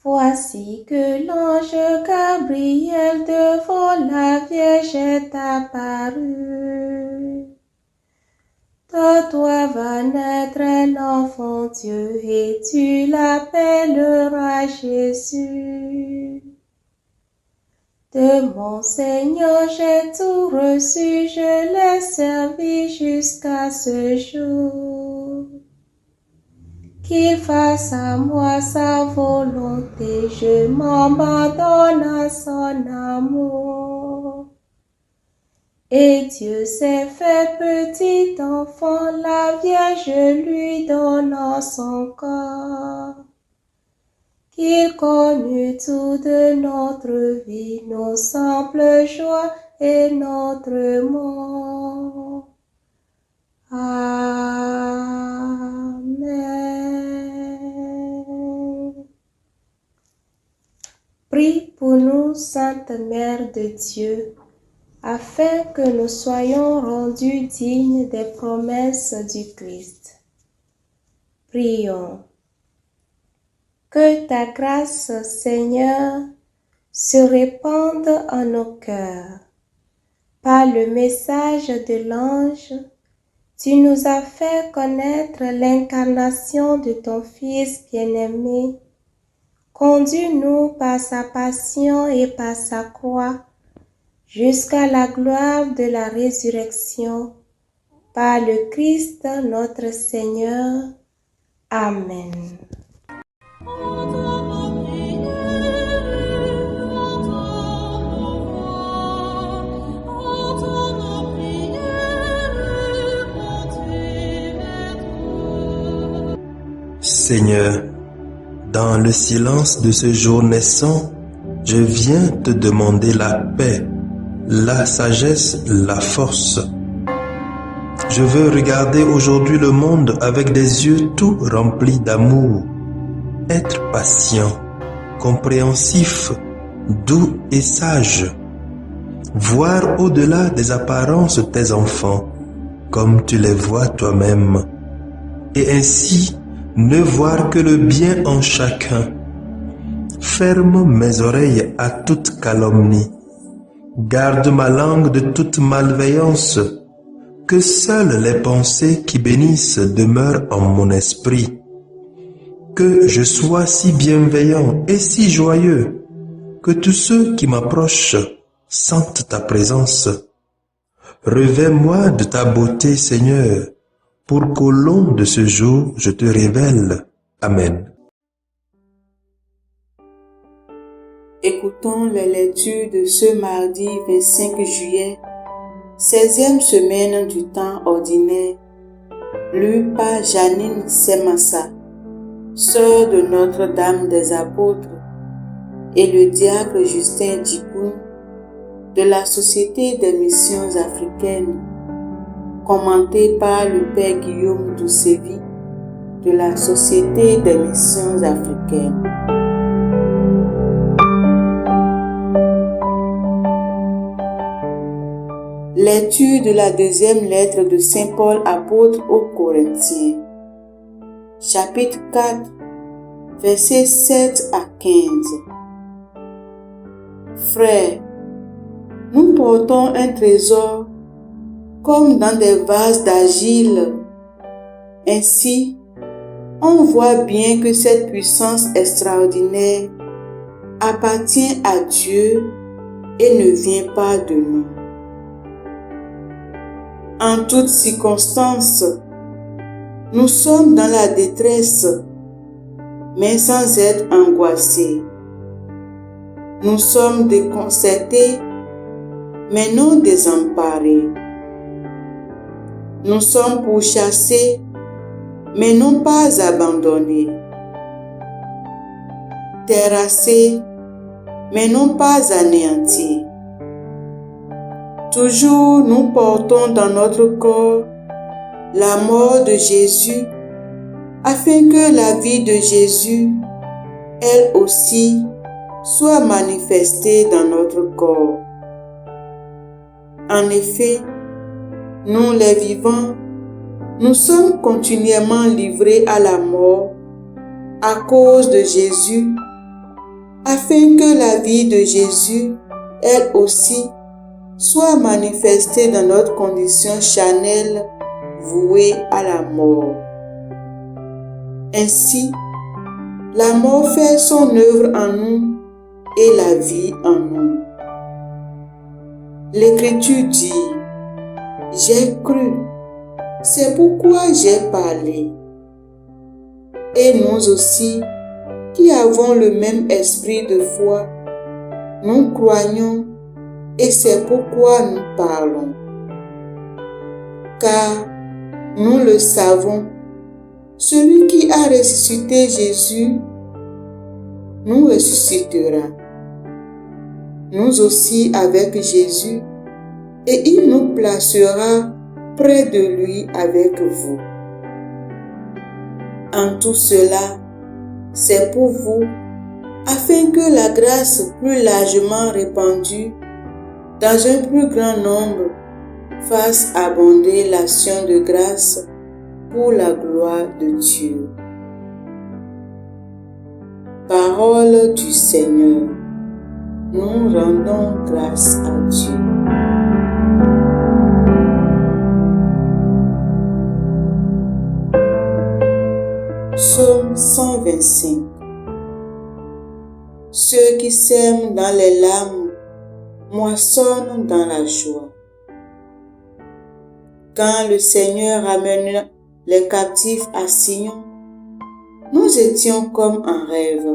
Voici que l'ange Gabriel devant la Vierge est apparu. De toi va naître un enfant Dieu et tu l'appelleras Jésus. De mon Seigneur j'ai tout reçu, je l'ai servi jusqu'à ce jour. Qu'il fasse à moi sa volonté, je m'abandonne à son amour. Et Dieu s'est fait petit enfant, la Vierge lui donnant son corps. Qu'il connût tout de notre vie, nos simples joies et notre mort. Amen. Prie pour nous, Sainte Mère de Dieu, afin que nous soyons rendus dignes des promesses du Christ. Prions. Que ta grâce, Seigneur, se répande en nos cœurs. Par le message de l'ange, tu nous as fait connaître l'incarnation de ton Fils bien-aimé. Conduis-nous par sa passion et par sa croix, jusqu'à la gloire de la résurrection, par le Christ notre Seigneur. Amen. Seigneur, dans le silence de ce jour naissant, je viens te demander la paix, la sagesse, la force. Je veux regarder aujourd'hui le monde avec des yeux tout remplis d'amour, être patient, compréhensif, doux et sage, voir au-delà des apparences tes enfants, comme tu les vois toi-même, et ainsi ne voir que le bien en chacun. Ferme mes oreilles à toute calomnie. Garde ma langue de toute malveillance. Que seules les pensées qui bénissent demeurent en mon esprit. Que je sois si bienveillant et si joyeux, que tous ceux qui m'approchent sentent ta présence. Revêts-moi de ta beauté, Seigneur, pour qu'au long de ce jour, je te révèle. Amen. Écoutons les lectures de ce mardi 25 juillet, 16e semaine du temps ordinaire, lue par Janine Semassa, sœur de Notre-Dame des Apôtres, et le diacre Justin Djikou de la Société des Missions Africaines, commenté par le Père Guillaume Doucevi de la Société des Missions Africaines. Lecture de la deuxième lettre de Saint Paul apôtre aux Corinthiens. Chapitre 4, versets 7 à 15. Frères, nous portons un trésor comme dans des vases d'argile. Ainsi, on voit bien que cette puissance extraordinaire appartient à Dieu et ne vient pas de nous. En toutes circonstances, nous sommes dans la détresse, mais sans être angoissés. Nous sommes déconcertés, mais non désemparés. Nous sommes pourchassés, mais non pas abandonnés. Terrassés, mais non pas anéantis. Toujours nous portons dans notre corps la mort de Jésus, afin que la vie de Jésus, elle aussi, soit manifestée dans notre corps. En effet, nous les vivants, nous sommes continuellement livrés à la mort à cause de Jésus, afin que la vie de Jésus, elle aussi, soit manifestée dans notre condition charnelle vouée à la mort. Ainsi, la mort fait son œuvre en nous et la vie en nous. L'Écriture dit: « J'ai cru, c'est pourquoi j'ai parlé. » Et nous aussi, qui avons le même esprit de foi, nous croyons et c'est pourquoi nous parlons. Car nous le savons, celui qui a ressuscité Jésus nous ressuscitera, nous aussi avec Jésus, et il nous placera près de lui avec vous. En tout cela, c'est pour vous, afin que la grâce plus largement répandue dans un plus grand nombre fasse abonder l'action de grâce pour la gloire de Dieu. Parole du Seigneur. Nous rendons grâce à Dieu. Psaume 125. Ceux qui sèment dans les larmes moissonnent dans la joie. Quand le Seigneur ramena les captifs à Sion, nous étions comme en rêve.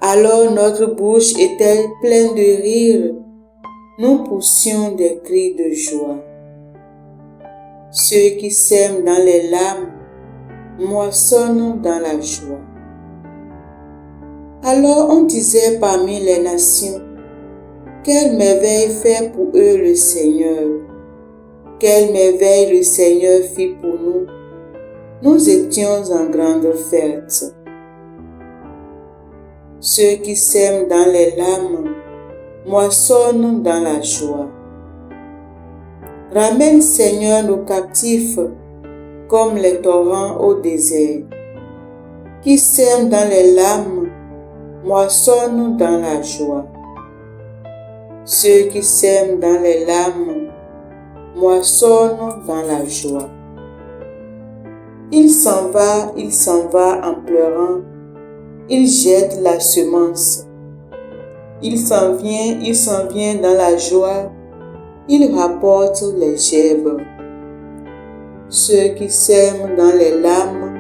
Alors notre bouche était pleine de rire, nous poussions des cris de joie. Ceux qui sèment dans les larmes moissonnent dans la joie. Alors on disait parmi les nations: quelle merveille fait pour eux le Seigneur! Quelle merveille le Seigneur fit pour nous! Nous étions en grande fête. Ceux qui sèment dans les larmes moissonnent dans la joie. Ramène, Seigneur, nos captifs comme les torrents au désert. Qui sèment dans les larmes moissonnent dans la joie. Ceux qui sèment dans les larmes moissonnent dans la joie. Il s'en va en pleurant, il jette la semence. Il s'en vient dans la joie, il rapporte les gerbes. Ceux qui sèment dans les larmes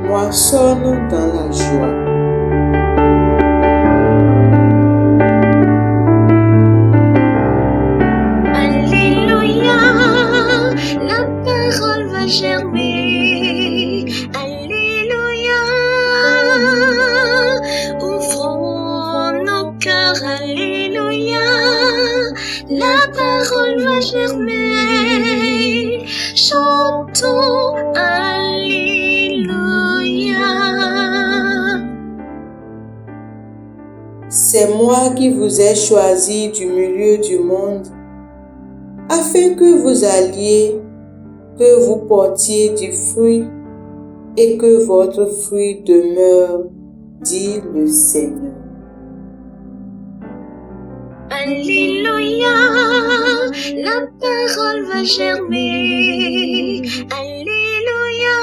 moissonnent dans la joie. Alléluia, la parole va germer. Alléluia, ouvrons nos cœurs. Alléluia, la parole va germer. Chantons Alléluia. C'est moi qui vous ai choisi du milieu du monde, afin que vous alliez, que vous portiez du fruit, et que votre fruit demeure, dit le Seigneur. Alléluia, la parole va germer. Alléluia,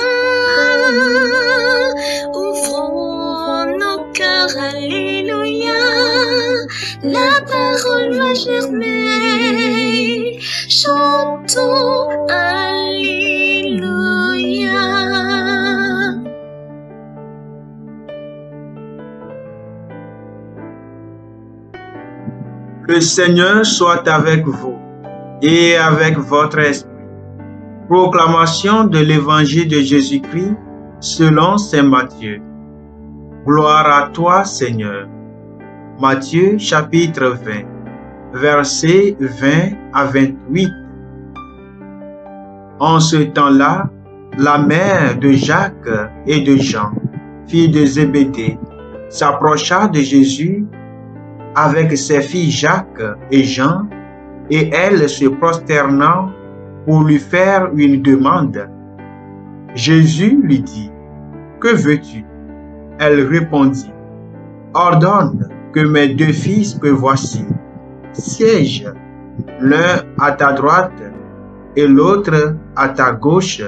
ouvrons nos cœurs. Alléluia, la parole va germer. Chantons Alléluia. Le Seigneur soit avec vous et avec votre esprit. Proclamation de l'Évangile de Jésus-Christ selon saint Matthieu. Gloire à toi, Seigneur. Matthieu chapitre 20, versets 20 à 28. En ce temps-là, la mère de Jacques et de Jean, fille de Zébédée, s'approcha de Jésus avec ses filles Jacques et Jean, et elle se prosternant pour lui faire une demande. Jésus lui dit, « Que veux-tu » Elle répondit, « Ordonne que mes deux fils que voici siègent, l'un à ta droite et l'autre à ta gauche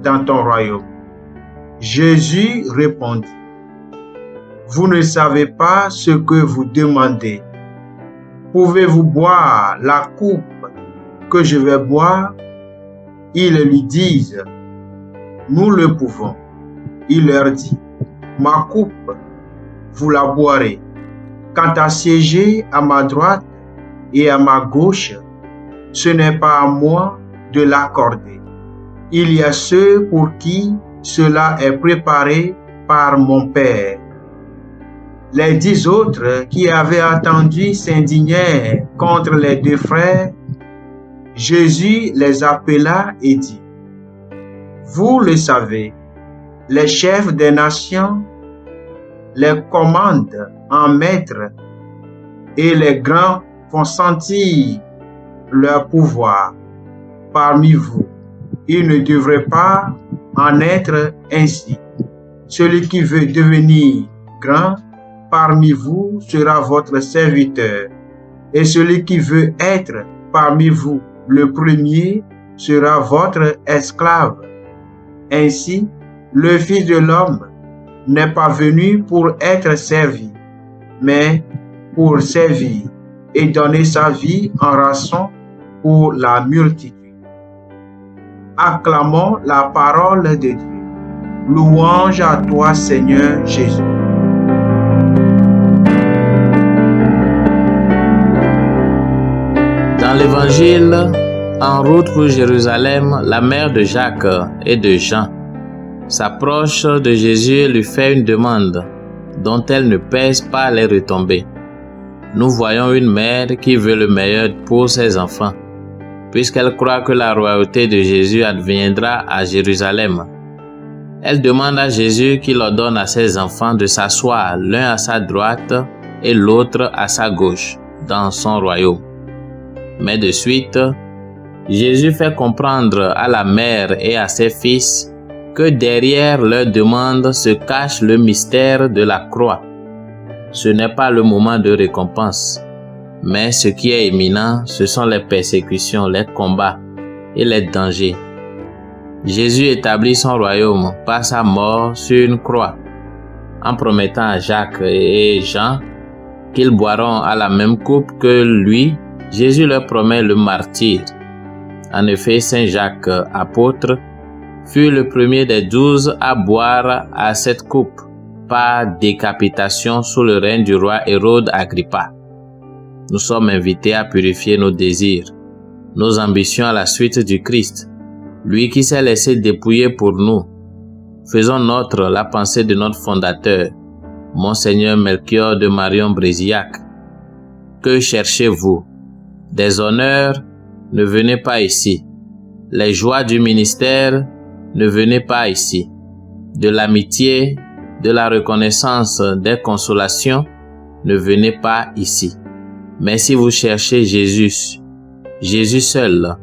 dans ton royaume. » Jésus répondit, « Vous ne savez pas ce que vous demandez. Pouvez-vous boire la coupe que je vais boire ?» Ils lui disent, « Nous le pouvons. » Il leur dit, « Ma coupe, vous la boirez. Quant à siéger à ma droite et à ma gauche, ce n'est pas à moi de l'accorder. Il y a ceux pour qui cela est préparé par mon Père. » Les 10 autres qui avaient attendu s'indignèrent contre les deux frères. Jésus les appela et dit, « Vous le savez, les chefs des nations les commandent en maîtres et les grands font sentir leur pouvoir parmi vous. Il ne devrait pas en être ainsi. Celui qui veut devenir grand parmi vous sera votre serviteur, et celui qui veut être parmi vous le premier sera votre esclave. Ainsi, le Fils de l'homme n'est pas venu pour être servi, mais pour servir et donner sa vie en rançon pour la multitude. Acclamons la parole de Dieu. Louange à toi, Seigneur Jésus. Dans l'évangile, en route pour Jérusalem, la mère de Jacques et de Jean s'approche de Jésus et lui fait une demande dont elle ne pèse pas les retombées. Nous voyons une mère qui veut le meilleur pour ses enfants, puisqu'elle croit que la royauté de Jésus adviendra à Jérusalem. Elle demande à Jésus qu'il ordonne à ses enfants de s'asseoir l'un à sa droite et l'autre à sa gauche dans son royaume. Mais de suite, Jésus fait comprendre à la mère et à ses fils que derrière leur demande se cache le mystère de la croix. Ce n'est pas le moment de récompense, mais ce qui est imminent, ce sont les persécutions, les combats et les dangers. Jésus établit son royaume par sa mort sur une croix, en promettant à Jacques et Jean qu'ils boiront à la même coupe que lui. Jésus leur promet le martyre. En effet, Saint Jacques, apôtre, fut le premier des 12 à boire à cette coupe par décapitation sous le règne du roi Hérode Agrippa. Nous sommes invités à purifier nos désirs, nos ambitions à la suite du Christ, lui qui s'est laissé dépouiller pour nous. Faisons nôtre la pensée de notre fondateur, Monseigneur Melchior de Marion-Brézillac. Que cherchez-vous? Des honneurs? Ne venez pas ici. Les joies du ministère? Ne venez pas ici. De l'amitié, de la reconnaissance, des consolations? Ne venez pas ici. Mais si vous cherchez Jésus, Jésus seul,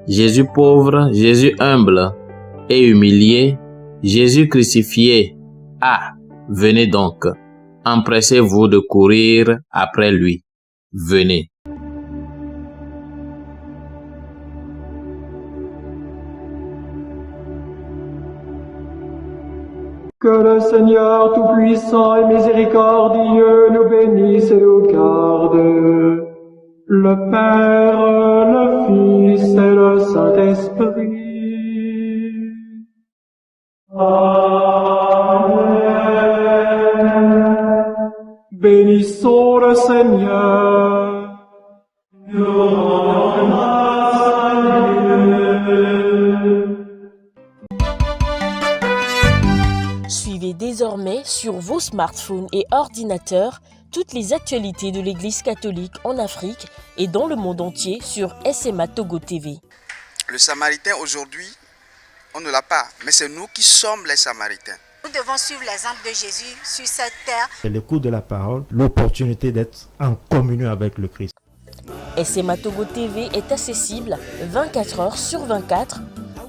Jésus pauvre, Jésus humble et humilié, Jésus crucifié, venez donc, empressez-vous de courir après lui. Venez. Que le Seigneur Tout-Puissant et Miséricordieux nous bénisse et nous garde, le Père, le Fils et le Saint-Esprit. Amen. Bénissons le Seigneur. Nous rendons grâce à Dieu. Suivez désormais sur vos smartphones et ordinateurs toutes les actualités de l'Église catholique en Afrique et dans le monde entier sur SMA Togo TV. Le Samaritain aujourd'hui, on ne l'a pas, mais c'est nous qui sommes les Samaritains. Nous devons suivre l'exemple de Jésus sur cette terre. C'est l'écoute de la parole, l'opportunité d'être en communion avec le Christ. SMA Togo TV est accessible 24 heures sur 24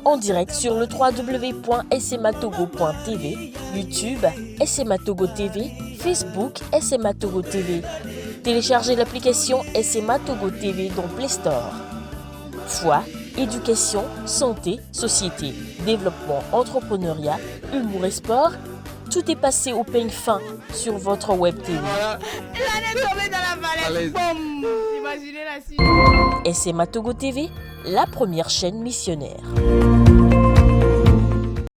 en direct sur le www.smatogo.tv, YouTube SMA Togo TV, Facebook SMA Togo TV. Téléchargez l'application SMA Togo TV dans Play Store. Foi, éducation, santé, société, développement, entrepreneuriat, humour et sport, tout est passé au peigne fin sur votre web TV. SMA Togo TV, la première chaîne missionnaire.